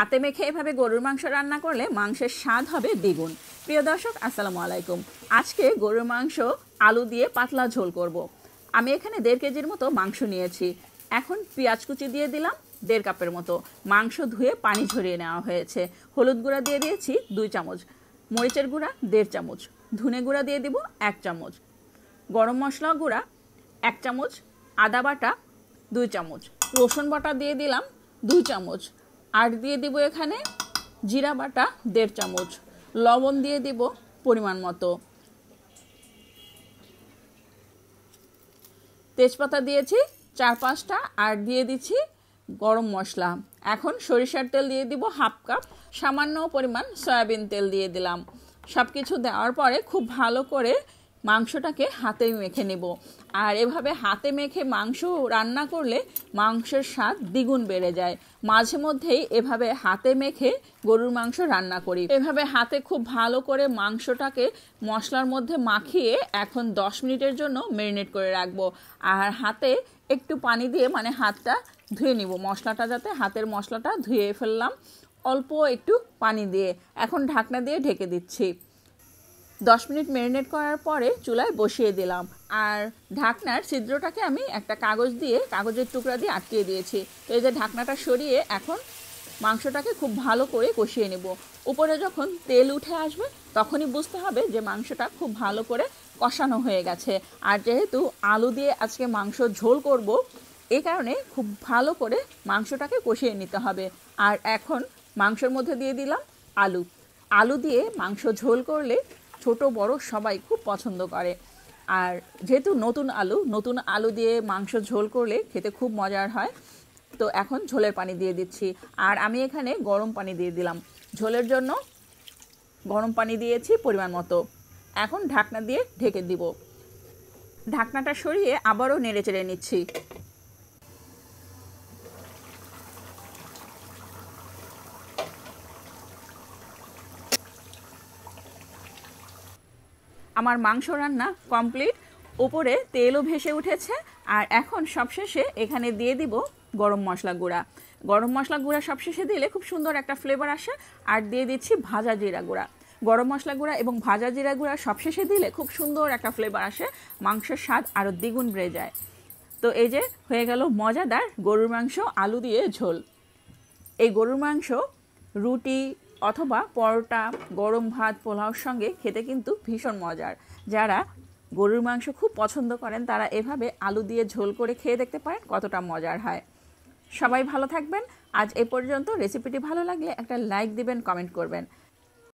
হাতে মেখে এভাবে গরুর মাংস রান্না করলে মাংসের স্বাদ হবে দ্বিগুণ। প্রিয় দর্শক, আসসালামু আলাইকুম। আজকে গরুর মাংস আলু দিয়ে পাতলা ঝোল করব। আমি এখানে 1.5 কেজির মতো মাংস নিয়েছি। এখন পেঁয়াজ কুচি দিয়ে দিলাম 1.5 কাপের মতো। মাংস ধুয়ে পানি ঝরিয়ে নেওয়া হয়েছে। হলুদ গুঁড়া দিয়ে দিয়েছি 2 চামচ, মরিচের গুঁড়া 1.5 চামচ, ধনে গুঁড়া দিয়ে দিব 1 চামচ, গরম মশলা গুঁড়া 1 চামচ, আদা বাটা 2 চামচ, রসুন বাটা দিয়ে দিলাম 2 চামচ, আর দিয়ে দিব এখানে জিরা বাটা 1.5 চামচ, লবণ দিয়ে দিব পরিমাণ মতো, তেজপাতা দিয়েছি 4-5টা, আর দিয়ে দিচ্ছি গরম মশলা। এখন সরিষার তেল দিয়ে দিব 1/2 কাপ, সামান্য পরিমাণ সয়াবিন তেল দিয়ে দিলাম। সব কিছু দেওয়ার পরে খুব ভালো করে মাংসটাকে হাতে মেখে নেব। আর এভাবে হাতে মেখে মাংস রান্না করলে মাংসের স্বাদ দ্বিগুণ বেড়ে যায়। মাঝে মধ্যেই এভাবে হাতে মেখে গরুর মাংস রান্না করি। এভাবে হাতে খুব ভালো করে মাংসটাকে মশলার মধ্যে মাখিয়ে এখন 10 মিনিটের জন্য ম্যারিনেট করে রাখবো। আর হাতে একটু পানি দিয়ে মানে হাতটা ধুয়ে নিব, মশলাটা যাতে হাতের মশলাটা ধুয়ে ফেললাম অল্প একটু পানি দিয়ে। এখন ঢাকনা দিয়ে ঢেকে দিচ্ছি। 10 মিনিট ম্যারিনেট করার পরে চুলায় বসিয়ে দিলাম। আর ঢাকনার ছিদ্রটাকে আমি একটা কাগজের টুকরা দিয়ে আটকিয়ে দিয়েছি। তো এই যে ঢাকনাটা সরিয়ে এখন মাংসটাকে খুব ভালো করে কষিয়ে নেব। উপরে যখন তেল উঠে আসবে তখনই বুঝতে হবে যে মাংসটা খুব ভালো করে কষানো হয়ে গেছে। আর যেহেতু আলু দিয়ে আজকে মাংস ঝোল করব, এই কারণে খুব ভালো করে মাংসটাকে কষিয়ে নিতে হবে। আর এখন মাংসের মধ্যে দিয়ে দিলাম আলু দিয়ে মাংস ঝোল করলে ছোট বড় সবাই খুব পছন্দ করে। আর যেহেতু নতুন আলু দিয়ে মাংস ঝোল করলে খেতে খুব মজার হয়। তো এখন ঝোলের পানি দিয়ে দিচ্ছি। আর আমি এখানে গরম পানি দিয়ে দিলাম। ঝোলের জন্য গরম পানি দিয়েছি পরিমাণ মতো। এখন ঢাকনা দিয়ে ঢেকে দিব। ঢাকনাটা সরিয়ে আবারও নেড়ে চেড়ে নিচ্ছি। আমার মাংস রান্না কমপ্লিট। উপরে তেলও ভেসে উঠেছে। আর এখন সবশেষে এখানে দিয়ে দিব গরম মশলা গুঁড়া। গরম মশলা গুঁড়া সবশেষে দিলে খুব সুন্দর একটা ফ্লেভার আসে। আর দিয়ে দিচ্ছি ভাজা জিরা গুঁড়া। গরম মশলা গুঁড়া এবং ভাজা জিরা গুঁড়া সবশেষে দিলে খুব সুন্দর একটা ফ্লেভার আসে, মাংসের স্বাদ আরও দ্বিগুণ বেড়ে যায়। তো এই যে হয়ে গেল মজাদার গরুর মাংস আলু দিয়ে ঝোল। এই গরুর মাংস রুটি অথবা পরোটা, গরম ভাত, পোলাওর সঙ্গে খেতে কিন্তু ভীষণ মজার। যারা গরুর মাংস খুব পছন্দ করেন তারা এভাবে আলু দিয়ে ঝোল করে খেয়ে দেখতে পারেন কতটা মজার হয়। সবাই ভালো থাকবেন। আজ এ পর্যন্ত। রেসিপিটি ভালো লাগলে একটা লাইক দিবেন, কমেন্ট করবেন।